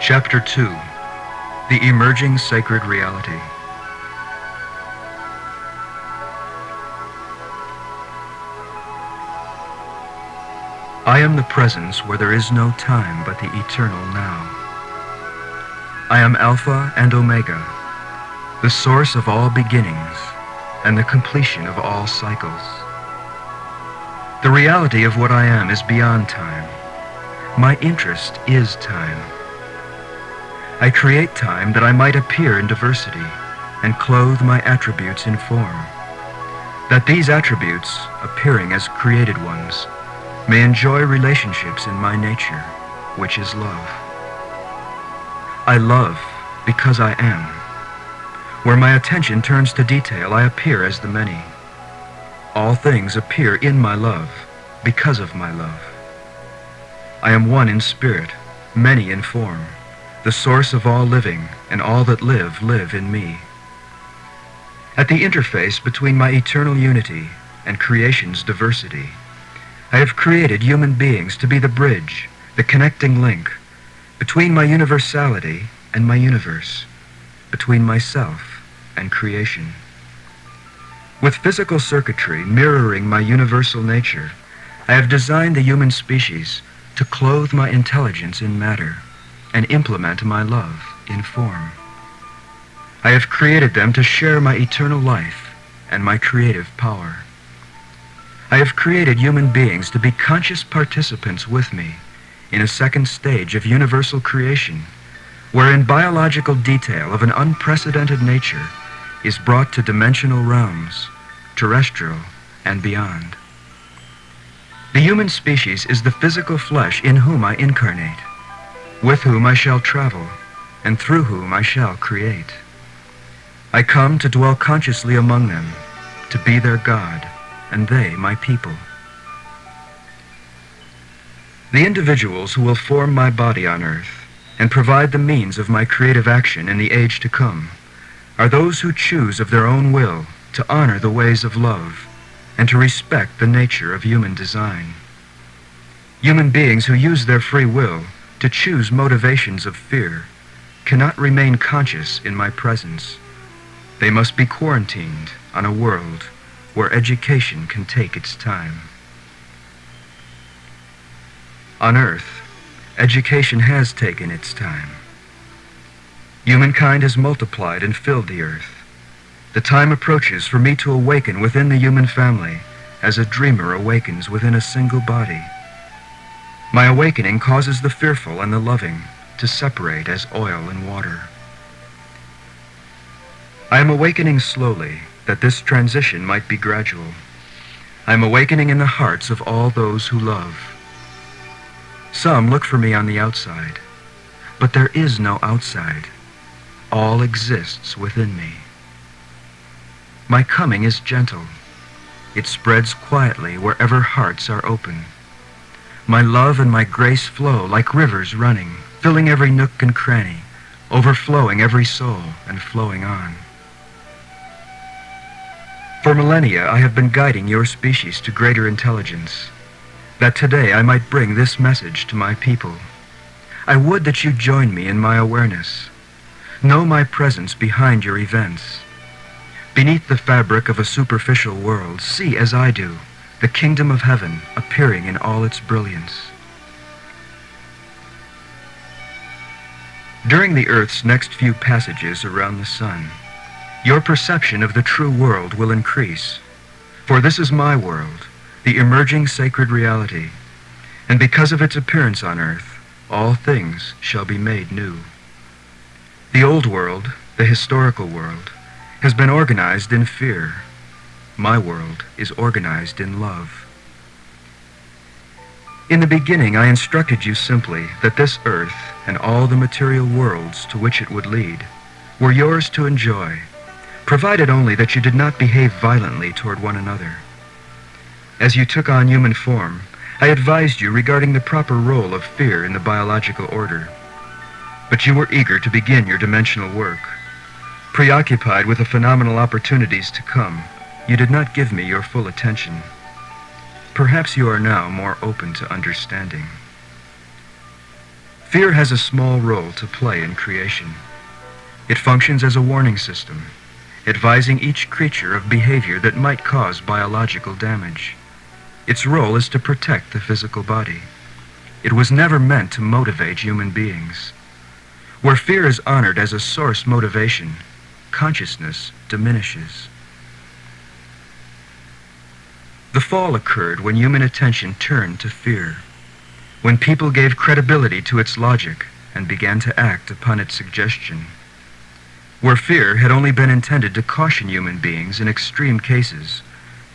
Chapter 2. The Emerging Sacred Reality. I am the presence where there is no time but the eternal now. I am Alpha and Omega, the source of all beginnings and the completion of all cycles. The reality of what I am is beyond time. My interest is time. I create time that I might appear in diversity and clothe my attributes in form, that these attributes, appearing as created ones, may enjoy relationships in my nature, which is love. I love because I am. Where my attention turns to detail, I appear as the many. All things appear in my love because of my love. I am one in spirit, many in form. The source of all living and all that live in me. At the interface between my eternal unity and creation's diversity, I have created human beings to be the bridge, the connecting link between my universality and my universe, between myself and creation. With physical circuitry mirroring my universal nature, I have designed the human species to clothe my intelligence in matter and implement my love in form. I have created them to share my eternal life and my creative power. I have created human beings to be conscious participants with me in a second stage of universal creation, wherein biological detail of an unprecedented nature is brought to dimensional realms, terrestrial and beyond. The human species is the physical flesh in whom I incarnate, with whom I shall travel, and through whom I shall create. I come to dwell consciously among them, to be their God, and they my people. The individuals who will form my body on earth and provide the means of my creative action in the age to come are those who choose of their own will to honor the ways of love and to respect the nature of human design. Human beings who use their free will to choose motivations of fear cannot remain conscious in my presence. They must be quarantined on a world where education can take its time. On Earth, education has taken its time. Humankind has multiplied and filled the earth. The time approaches for me to awaken within the human family as a dreamer awakens within a single body. My awakening causes the fearful and the loving to separate as oil and water. I am awakening slowly, that this transition might be gradual. I am awakening in the hearts of all those who love. Some look for me on the outside, but there is no outside. All exists within me. My coming is gentle. It spreads quietly wherever hearts are open. My love and my grace flow like rivers running, filling every nook and cranny, overflowing every soul and flowing on. For millennia, I have been guiding your species to greater intelligence, that today I might bring this message to my people. I would that you join me in my awareness. Know my presence behind your events. Beneath the fabric of a superficial world, see as I do, the kingdom of heaven appearing in all its brilliance. During the Earth's next few passages around the sun, your perception of the true world will increase. For this is my world, the emerging sacred reality, and because of its appearance on earth, all things shall be made new. The old world, the historical world, has been organized in fear. My world is organized in love. In the beginning, I instructed you simply that this earth and all the material worlds to which it would lead were yours to enjoy, provided only that you did not behave violently toward one another. As you took on human form, I advised you regarding the proper role of fear in the biological order. But you were eager to begin your dimensional work. Preoccupied with the phenomenal opportunities to come, you did not give me your full attention. Perhaps you are now more open to understanding. Fear has a small role to play in creation. It functions as a warning system, advising each creature of behavior that might cause biological damage. Its role is to protect the physical body. It was never meant to motivate human beings. Where fear is honored as a source motivation, consciousness diminishes. The fall occurred when human attention turned to fear, when people gave credibility to its logic and began to act upon its suggestion. Where fear had only been intended to caution human beings in extreme cases,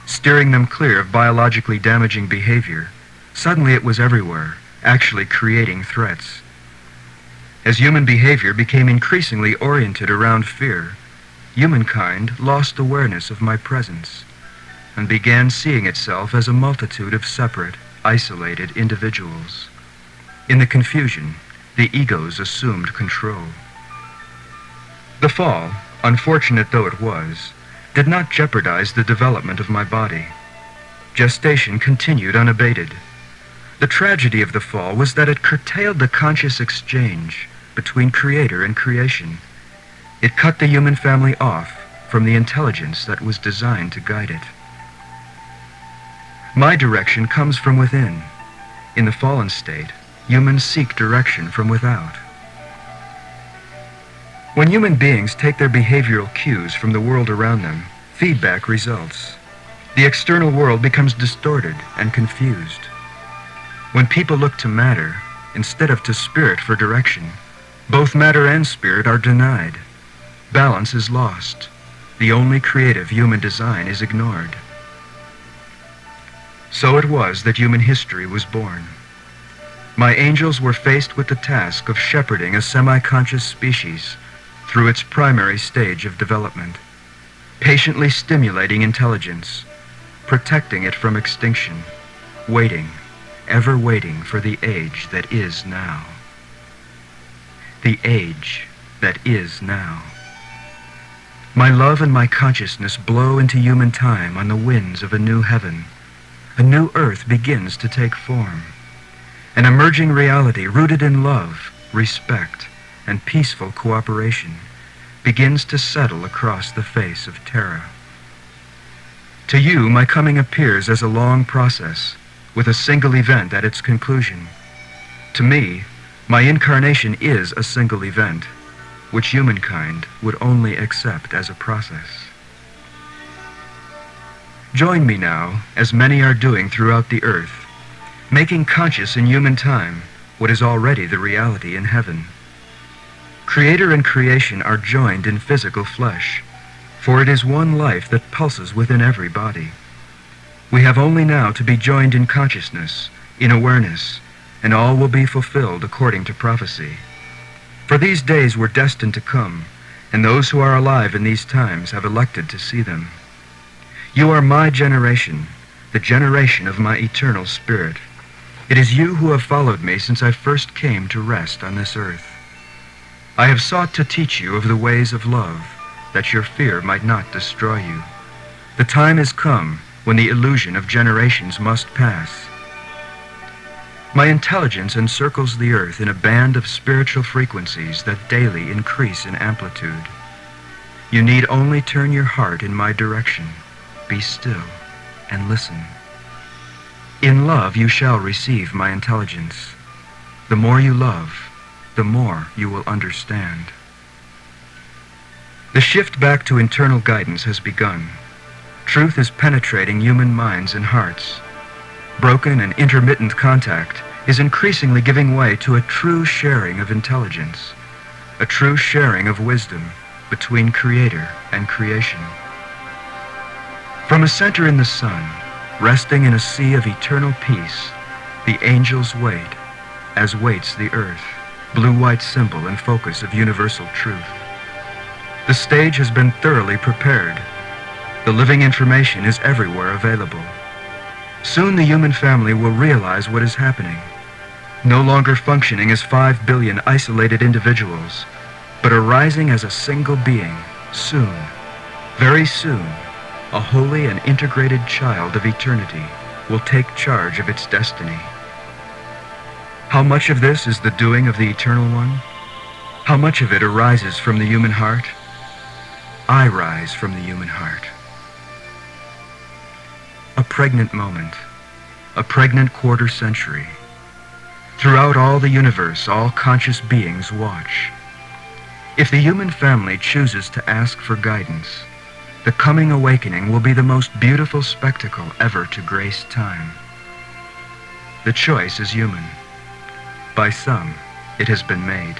steering them clear of biologically damaging behavior, suddenly it was everywhere, actually creating threats. As human behavior became increasingly oriented around fear, humankind lost awareness of my presence and began seeing itself as a multitude of separate, isolated individuals. In the confusion, the egos assumed control. The fall, unfortunate though it was, did not jeopardize the development of my body. Gestation continued unabated. The tragedy of the fall was that it curtailed the conscious exchange between creator and creation. It cut the human family off from the intelligence that was designed to guide it. My direction comes from within. In the fallen state, humans seek direction from without. When human beings take their behavioral cues from the world around them, feedback results. The external world becomes distorted and confused. When people look to matter instead of to spirit for direction, both matter and spirit are denied. Balance is lost. The only creative human design is ignored. So it was that human history was born. My angels were faced with the task of shepherding a semi-conscious species through its primary stage of development, patiently stimulating intelligence, protecting it from extinction, waiting, ever waiting for the age that is now. The age that is now. My love and my consciousness blow into human time on the winds of a new heaven. A new earth begins to take form. An emerging reality rooted in love, respect, and peaceful cooperation begins to settle across the face of Terra. To you, my coming appears as a long process, with a single event at its conclusion. To me, my incarnation is a single event, which humankind would only accept as a process. Join me now, as many are doing throughout the earth, making conscious in human time what is already the reality in heaven. Creator and creation are joined in physical flesh, for it is one life that pulses within every body. We have only now to be joined in consciousness, in awareness, and all will be fulfilled according to prophecy. For these days were destined to come, and those who are alive in these times have elected to see them. You are my generation, the generation of my eternal spirit. It is you who have followed me since I first came to rest on this earth. I have sought to teach you of the ways of love, that your fear might not destroy you. The time is come when the illusion of generations must pass. My intelligence encircles the earth in a band of spiritual frequencies that daily increase in amplitude. You need only turn your heart in my direction. Be still and listen. In love you shall receive my intelligence. The more you love, the more you will understand. The shift back to internal guidance has begun. Truth is penetrating human minds and hearts. Broken and intermittent contact is increasingly giving way to a true sharing of intelligence, a true sharing of wisdom between Creator and creation. From a center in the sun, resting in a sea of eternal peace, the angels wait, as waits the earth, blue-white symbol and focus of universal truth. The stage has been thoroughly prepared. The living information is everywhere available. Soon the human family will realize what is happening. No longer functioning as 5 billion isolated individuals, but arising as a single being, soon, very soon, a holy and integrated child of eternity will take charge of its destiny. How much of this is the doing of the Eternal One? How much of it arises from the human heart? I rise from the human heart. A pregnant moment, a pregnant quarter century. Throughout all the universe, all conscious beings watch. If the human family chooses to ask for guidance, the coming awakening will be the most beautiful spectacle ever to grace time. The choice is human. By some, it has been made.